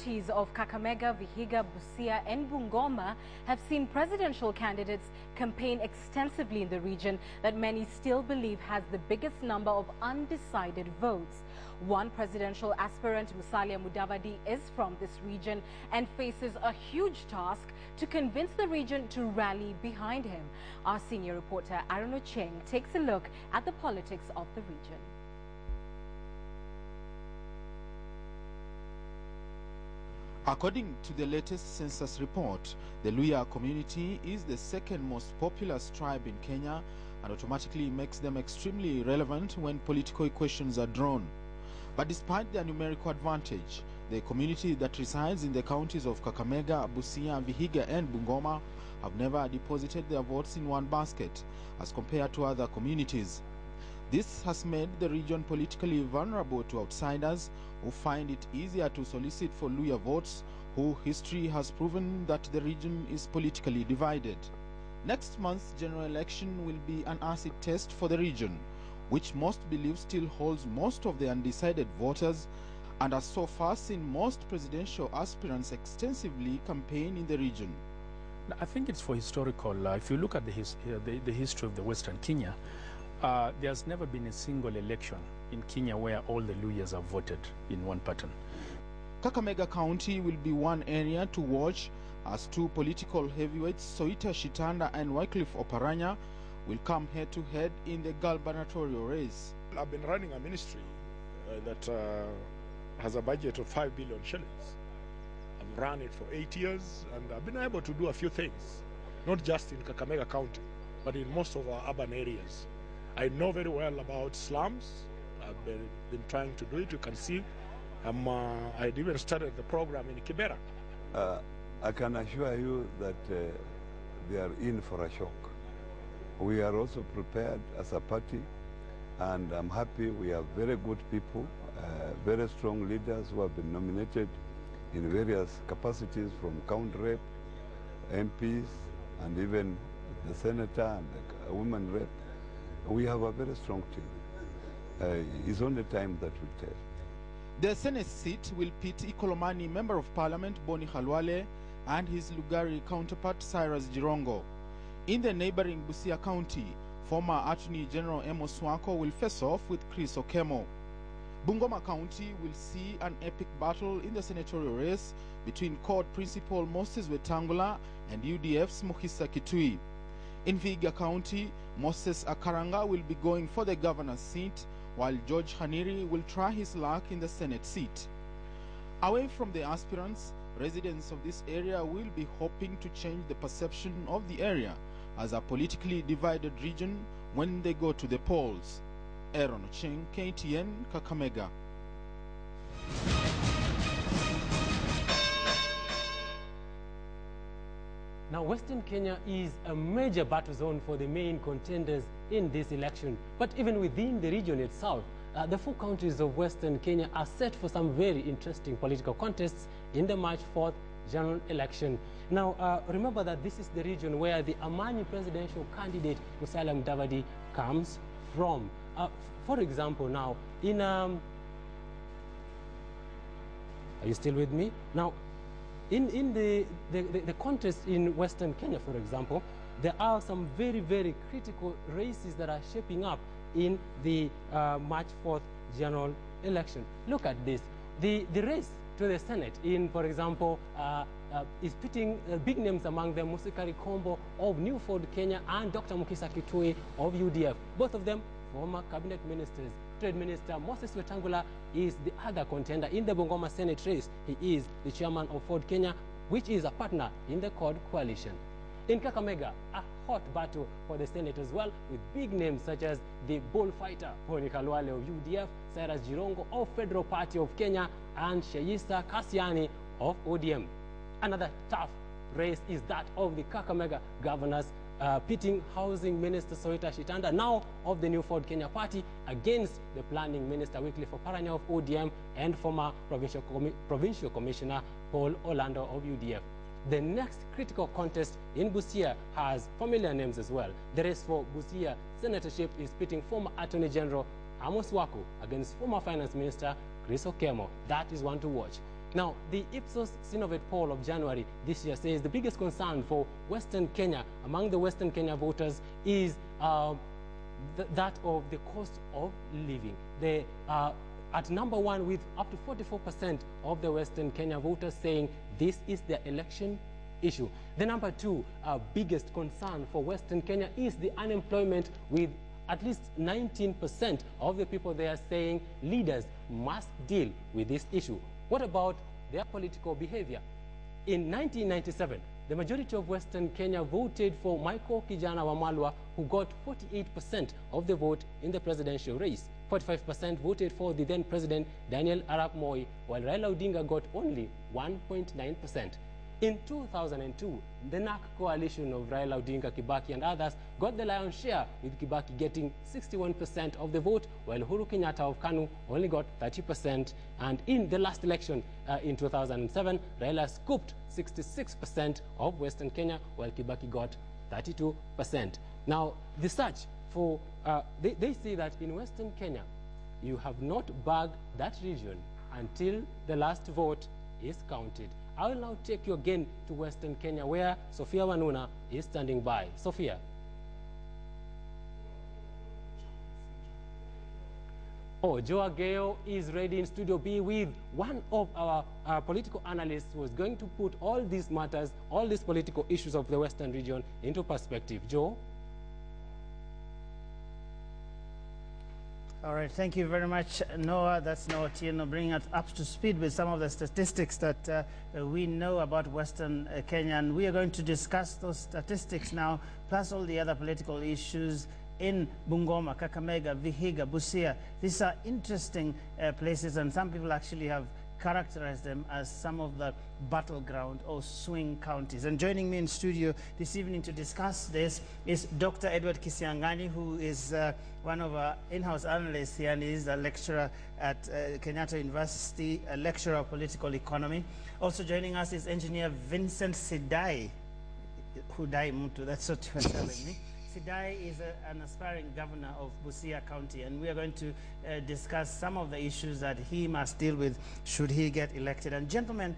counties of Kakamega, Vihiga, Busia and Bungoma have seen presidential candidates campaign extensively in the region that many still believe has the biggest number of undecided votes. One presidential aspirant, Musalia Mudavadi, is from this region and faces a huge task to convince the region to rally behind him. Our senior reporter, Aaron Ocheng, takes a look at the politics of the region. According to the latest census report, the Luhya community is the second most populous tribe in Kenya and automatically makes them extremely relevant when political equations are drawn. But despite their numerical advantage, the community that resides in the counties of Kakamega, Busia, Vihiga and Bungoma have never deposited their votes in one basket as compared to other communities. This has made the region politically vulnerable to outsiders who find it easier to solicit for Luhya votes, whose history has proven that the region is politically divided. Next month's general election will be an acid test for the region, which most believe still holds most of the undecided voters and has so far seen most presidential aspirants extensively campaign in the region. I think it's for historical. If you look at the history of the Western Kenya, there's never been a single election in Kenya where all the Luhyas have voted in one pattern. Kakamega County will be one area to watch as two political heavyweights, Soita Shitanda and Wycliffe Oparanya, will come head-to-head in the gubernatorial race. I've been running a ministry that has a budget of 5 billion shillings. I've run it for 8 years and I've been able to do a few things, not just in Kakamega County, but in most of our urban areas. I know very well about slums. I've been trying to do it. You can see I even started the program in Kibera. I can assure you that they are in for a shock. We are also prepared as a party, and I'm happy we have very good people, very strong leaders who have been nominated in various capacities from county rep, MPs, and even the senator and the women rep. We have a very strong team. It's only time that will tell. The Senate seat will pit Ikolomani Member of Parliament Boni Khalwale and his Lugari counterpart Cyrus Jirongo. In the neighboring Busia County, former Attorney General Amos Wako will face off with Chris Okemo. Bungoma County will see an epic battle in the senatorial race between Court Principal Moses Wetangula and UDF's Mukhisa Kitui. In Vihiga County, Moses Akaranga will be going for the governor's seat, while George Haniri will try his luck in the Senate seat. Away from the aspirants, residents of this area will be hoping to change the perception of the area as a politically divided region when they go to the polls. Aaron Ocheng, KTN, Kakamega. Now, Western Kenya is a major battle zone for the main contenders in this election. But even within the region itself, the four counties of Western Kenya are set for some very interesting political contests in the March 4th general election. Now, remember that this is the region where the Amani presidential candidate, Musalia Mudavadi, comes from. For example, now, in... Are you still with me? Now, in the contest in Western Kenya, for example, there are some very, very critical races that are shaping up in the March 4th general election. Look at this. The race to the Senate in, for example, is pitting big names among them, Musikari Kombo of New Ford Kenya and Dr. Mukhisa Kitui of UDF. Both of them former cabinet ministers. Trade Minister Moses Wetangula is the other contender in the Bungoma Senate race. He is the chairman of Ford Kenya, which is a partner in the CORD coalition. In Kakamega, a hot battle for the Senate as well, with big names such as the bullfighter Boni Khalwale of UDF, Cyrus Jirongo of Federal Party of Kenya, and Sheisa Kasiani of ODM. Another tough race is that of the Kakamega governors, pitting Housing Minister Soita Shitanda, now of the New Ford Kenya Party, against the Planning Minister Wycliffe Oparanya of ODM and former Provincial Commissioner Paul Orlando of UDF. The next critical contest in Busia has familiar names as well. The race for Busia senatorship is pitting former Attorney General Amos Wako against former Finance Minister Chris Okemo. That is one to watch. Now, the Ipsos Synovate poll of January this year says the biggest concern for Western Kenya, among the Western Kenya voters, is that of the cost of living. They are at number one with up to 44% of the Western Kenya voters saying this is their election issue. The number two biggest concern for Western Kenya is the unemployment, with at least 19% of the people there saying leaders must deal with this issue. What about their political behavior? In 1997, the majority of Western Kenya voted for Michael Kijana Wamalwa, who got 48% of the vote in the presidential race. 45% voted for the then president Daniel Arap Moi, while Raila Odinga got only 1.9%. In 2002, the NARC coalition of Raila Odinga, Kibaki and others got the lion's share, with Kibaki getting 61% of the vote, while Uhuru Kenyatta of KANU only got 30%. And in the last election in 2007, Raila scooped 66% of Western Kenya, while Kibaki got 32%. Now, the search for, they say that in Western Kenya, you have not bagged that region until the last vote is counted. I will now take you again to Western Kenya, where Sophia Wanuna is standing by. Sophia. Oh, Joe Ageo is ready in Studio B with one of our political analysts who is going to put all these matters, all these political issues of the Western region into perspective. Joe? All right, thank you very much, Noah. That's Noah Tieno, bringing us up to speed with some of the statistics that we know about Western Kenya. And we are going to discuss those statistics now, plus all the other political issues in Bungoma, Kakamega, Vihiga, Busia. These are interesting places, and some people actually have characterized them as some of the battleground or swing counties. And joining me in studio this evening to discuss this is Dr. Edward Kisiangani, who is one of our in-house analysts here, and is a lecturer at Kenyatta University, a lecturer of political economy. Also joining us is engineer Vincent Sidai, Hudai Mutu, that's what you were telling me. Sidai is an aspiring governor of Busia County, and we are going to discuss some of the issues that he must deal with should he get elected. And gentlemen,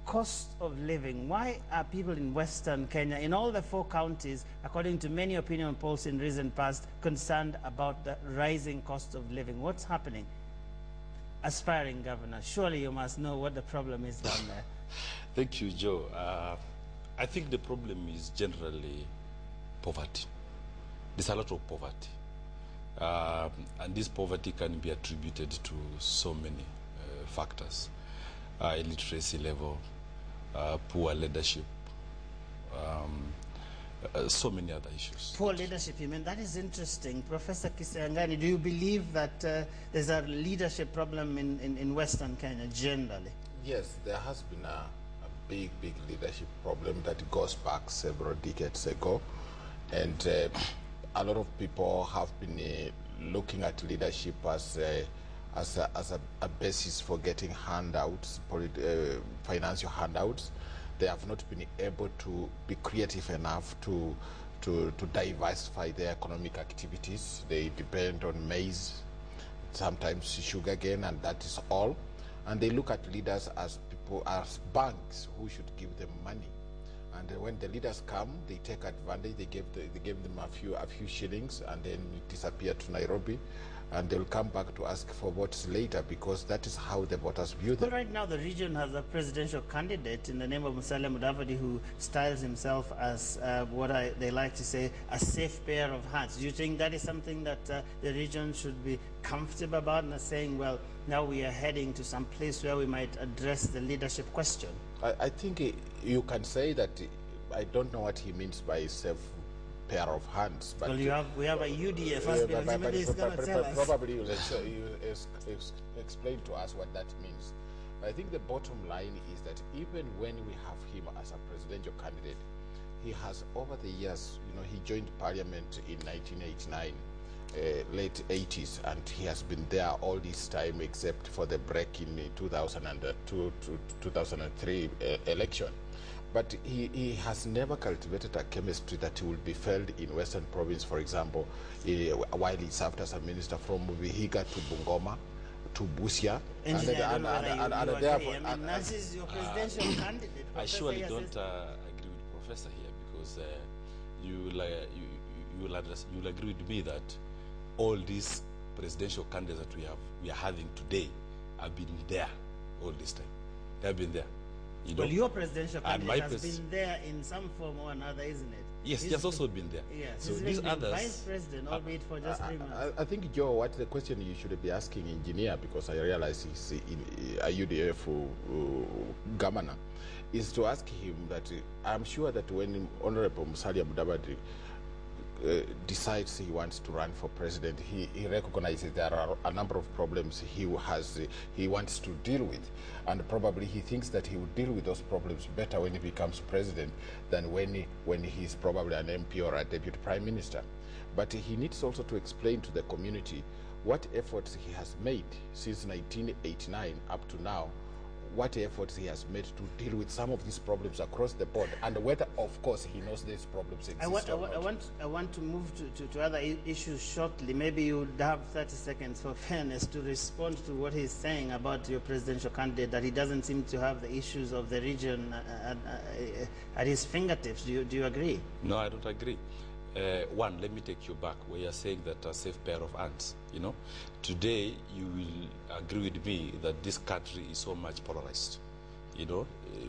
cost of living. Why are people in Western Kenya, in all the 4 counties, according to many opinion polls in recent past, concerned about the rising cost of living? What's happening? Aspiring governor, surely you must know what the problem is down there. Thank you, Joe. I think the problem is generally poverty. There's a lot of poverty. And this poverty can be attributed to so many factors. Illiteracy level, poor leadership, so many other issues. Poor leadership, you mean? That is interesting. Professor Kisiangani, do you believe that there's a leadership problem in Western Kenya generally? Yes, there has been a big leadership problem that goes back several decades ago. And a lot of people have been looking at leadership as a basis for getting handouts, financial handouts. They have not been able to be creative enough to diversify their economic activities. They depend on maize, sometimes sugarcane, and that is all. And they look at leaders as people, as banks who should give them money. And when the leaders come, they take advantage. They give them a few shillings, and then disappear to Nairobi, and they'll come back to ask for votes later, because that is how the voters view them. Well, right now the region has a presidential candidate in the name of Musalia Mudavadi, who styles himself as they like to say, a safe pair of hands. Do you think that is something that the region should be comfortable about, and saying, well, now we are heading to some place where we might address the leadership question? I think you can say that. I don't know what he means by safe pair of hands. But well, we have a UDF. Probably you explain to us what that means. I think the bottom line is that even when we have him as a presidential candidate, he has, over the years, he joined parliament in 1989, late 80s, and he has been there all this time except for the break in 2002 to 2003 election. But he has never cultivated a chemistry that will be felt in Western Province, for example, while he served as a minister from Vihiga to Bungoma, to Busia. Engineer, I don't know whether you therefore, agree. I mean, Nancy is your presidential candidate. I surely Professor don't agree with Professor here, because you'll agree with me that all these presidential candidates that we are having today have been there all this time. They have been there. You know? Well, your presidential candidate has been there in some form or another, isn't it? Yes, he has also been there. Yes, so he's these been others, vice president, albeit for just 3 months. I think, Joe, what the question you should be asking engineer, because I realize he's in UDF governor, is to ask him that I'm sure that when Honorable Musalia Mudavadi decides he wants to run for president, he recognizes there are a number of problems he wants to deal with, and probably he thinks that he will deal with those problems better when he becomes president than when he's probably an MP or a deputy prime minister. But he needs also to explain to the community what efforts he has made since 1989 up to now, what efforts he has made to deal with some of these problems across the board, and whether, of course, he knows these problems exist. I want to move to other issues shortly. Maybe you would have 30 seconds for fairness to respond to what he's saying about your presidential candidate, that he doesn't seem to have the issues of the region at his fingertips. Do you agree? No, I don't agree. One, let me take you back where you're saying that a safe pair of hands. You know, today you will agree with me that this country is so much polarized, you know,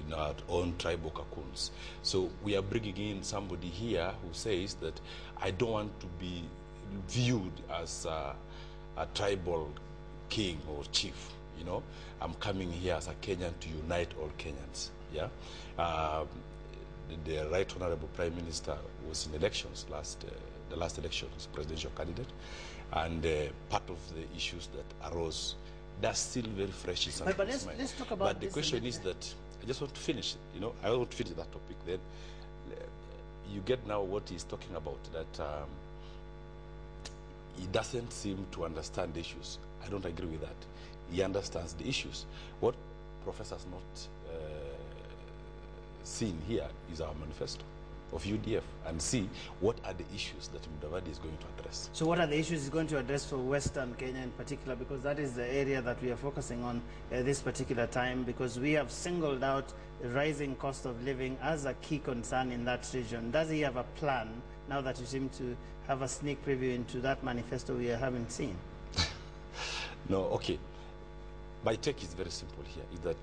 in our own tribal cocoons. So we are bringing in somebody here who says that I don't want to be viewed as a tribal king or chief. You know, I'm coming here as a Kenyan to unite all Kenyans. Yeah. The Right Honorable Prime Minister was in elections the last election as presidential candidate, and part of the issues that arose, that's still very fresh in some people's mind. Let's talk about But the question is that, I just want to finish, you know, I want to finish that topic, then you get now what he's talking about, that he doesn't seem to understand the issues. I don't agree with that. He understands the issues. What Professor's not seen here is our manifesto of UDF, and see what are the issues that Mudavadi is going to address. So what are the issues he's going to address for Western Kenya in particular, because that is the area that we are focusing on this particular time, because we have singled out the rising cost of living as a key concern in that region. Does he have a plan, now that you seem to have a sneak preview into that manifesto we haven't seen? No, okay. My take is very simple here, is that,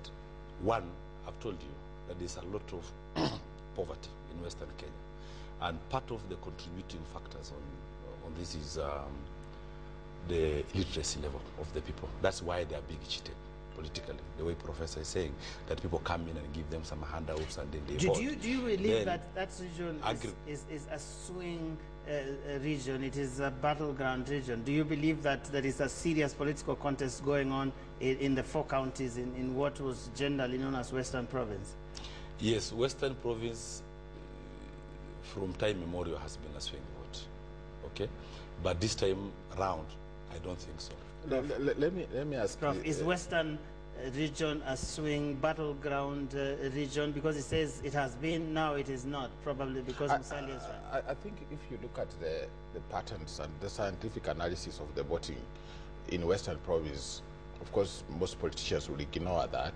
one, I've told you that there's a lot of poverty in Western Kenya, and part of the contributing factors on this is the literacy level of the people. That's why they are being cheated politically, the way Professor is saying, that people come in and give them some handouts and then they vote. Do you believe that region is a swing region? It is a battleground region. Do you believe that there is a serious political contest going on in the 4 counties in what was generally known as Western Province? Yes, Western Province from time immemorial has been a swing vote, okay? But this time round, I don't think so. Let me ask Prof, is Western region a swing battleground region? Because it says it has been, now it is not, probably because Musalia is right. I think if you look at the patterns and the scientific analysis of the voting in Western Province, of course, most politicians will ignore that,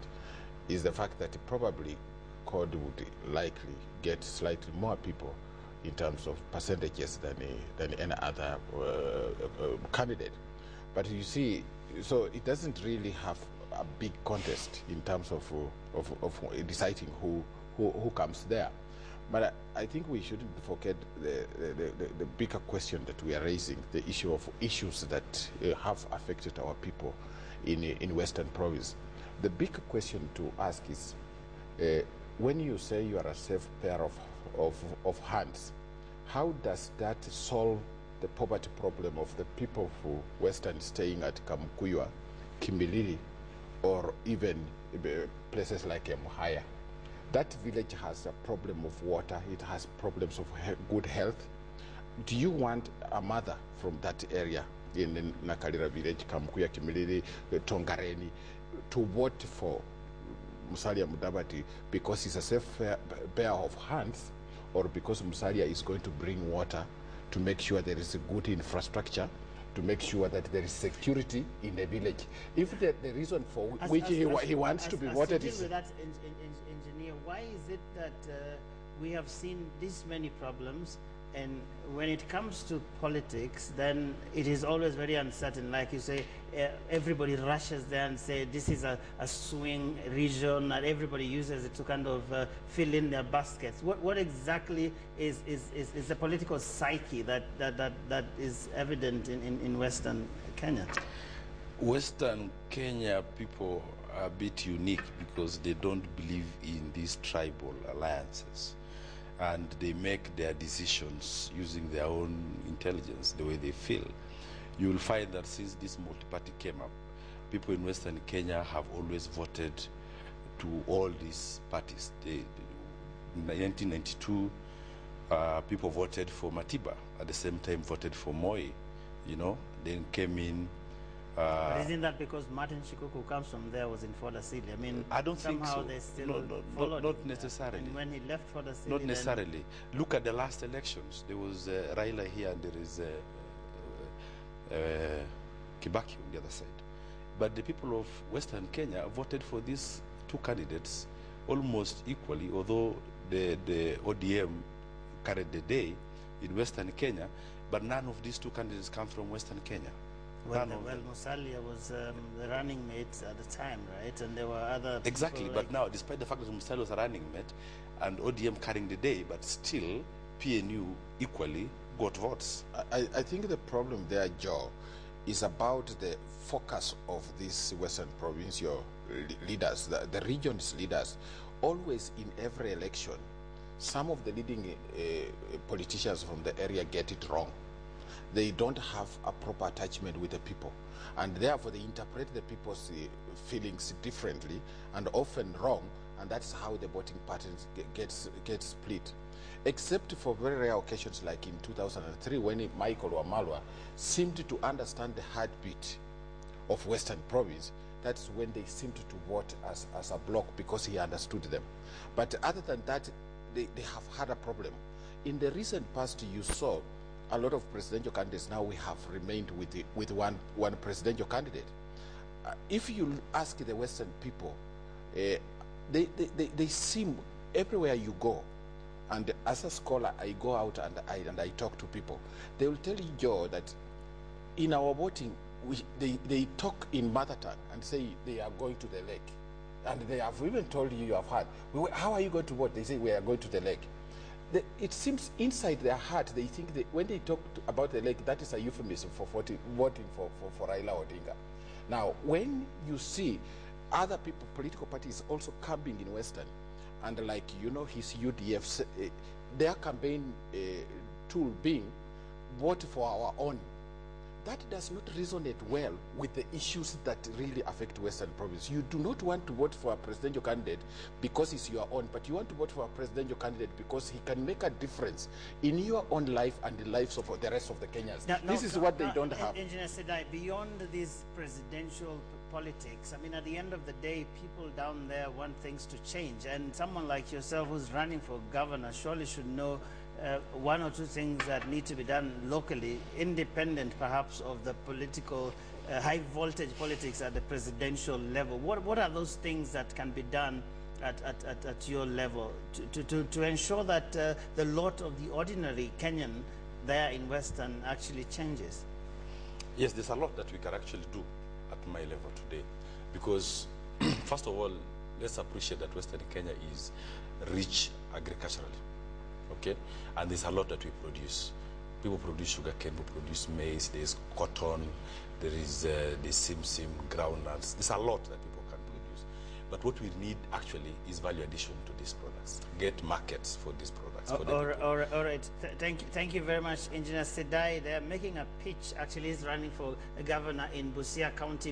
is the fact that probably CORD would likely get slightly more people in terms of percentages than any other candidate. But you see, so it doesn't really have a big contest in terms of deciding who comes there. But I think we shouldn't forget the bigger question that we are raising, the issue of issues that have affected our people in Western Province. The big question to ask is, when you say you are a safe pair of hands, how does that solve the poverty problem of the people for Western staying at Kamukuywa, Kimilili, or even places like Emuhaya? That village has a problem of water, it has problems of good health. Do you want a mother from that area in Nakalira village, Kamukuywa, Kimilili, Tongareni, to vote for Musalia Mudavadi because he's a safe pair of hands, or because Musalia is going to bring water to make sure there is a good infrastructure, to make sure that there is security in the village. If the reason for which he wants to be voted is... with that, engineer, why is it that we have seen this many problems, and when it comes to politics, then it is always very uncertain? Like you say, everybody rushes there and say this is a swing region, and everybody uses it to kind of fill in their baskets. What exactly is the political psyche that is evident in Western Kenya? Western Kenya people are a bit unique because they don't believe in these tribal alliances, and they make their decisions using their own intelligence, the way they feel. You will find that since this multi-party came up, people in Western Kenya have always voted to all these parties. In 1992, people voted for Matiba, at the same time voted for Moi, you know, then came in... but isn't that because Martin Shikuku, who comes from there, was in Ford City? I mean, I don't think so. They still followed not necessarily. And when he left Ford City, not necessarily. Look at the last elections. There was Raila here, and there is Kibaki on the other side. But the people of Western Kenya voted for these two candidates almost equally, although the ODM carried the day in Western Kenya, but none of these two candidates come from Western Kenya. Well, Musalia was the running mate at the time, right? And there were other exactly, people but now, despite the fact that Musalia was a running mate and ODM carrying the day, but still PNU equally got votes. I think the problem there, Joe, is about the focus of these Western provincial leaders, the region's leaders. Always in every election, some of the leading politicians from the area get it wrong. They don't have a proper attachment with the people, and therefore they interpret the people's feelings differently and often wrong, and that's how the voting patterns gets split. Except for very rare occasions like in 2003 when Michael Wamalwa seemed to understand the heartbeat of Western Province. That's when they seemed to vote as a bloc because he understood them. But other than that, they have had a problem. In the recent past, you saw a lot of presidential candidates. Now we have remained with one presidential candidate. If you ask the Western people, they seem, everywhere you go, and as a scholar, I go out and I talk to people. They will tell you, Joe, that in our voting, they talk in mother tongue and say they are going to the lake. And they have even told you have heard, how are you going to vote? They say, we are going to the lake. It seems inside their heart, they think that when they talk about the lake, that is a euphemism for voting for Raila Odinga. Now, when you see other people, political parties also coming in Western, and like, you know, his UDF, their campaign tool being vote for our own. That does not resonate well with the issues that really affect Western Province. You do not want to vote for a presidential candidate because it's your own, but you want to vote for a presidential candidate because he can make a difference in your own life and the lives of the rest of the Kenyans. This is what they don't have. Engineer Sedai, beyond these presidential politics, I mean, at the end of the day, people down there want things to change. And someone like yourself who's running for governor surely should know one or two things that need to be done locally, independent perhaps of the political, high voltage politics at the presidential level. What are those things that can be done at your level to ensure that the lot of the ordinary Kenyan there in Western actually changes? Yes, there's a lot that we can actually do at my level today, because first of all, let's appreciate that Western Kenya is rich agriculturally. Okay, and there's a lot that we produce. People produce sugarcane, we produce maize, there's cotton, there is the simsim, groundnuts. There's a lot that people can produce. But what we need actually is value addition to these products. Get markets for these products. All right. Thank you very much, Engineer Sedai. They're making a pitch. Actually, he's running for a governor in Busia County.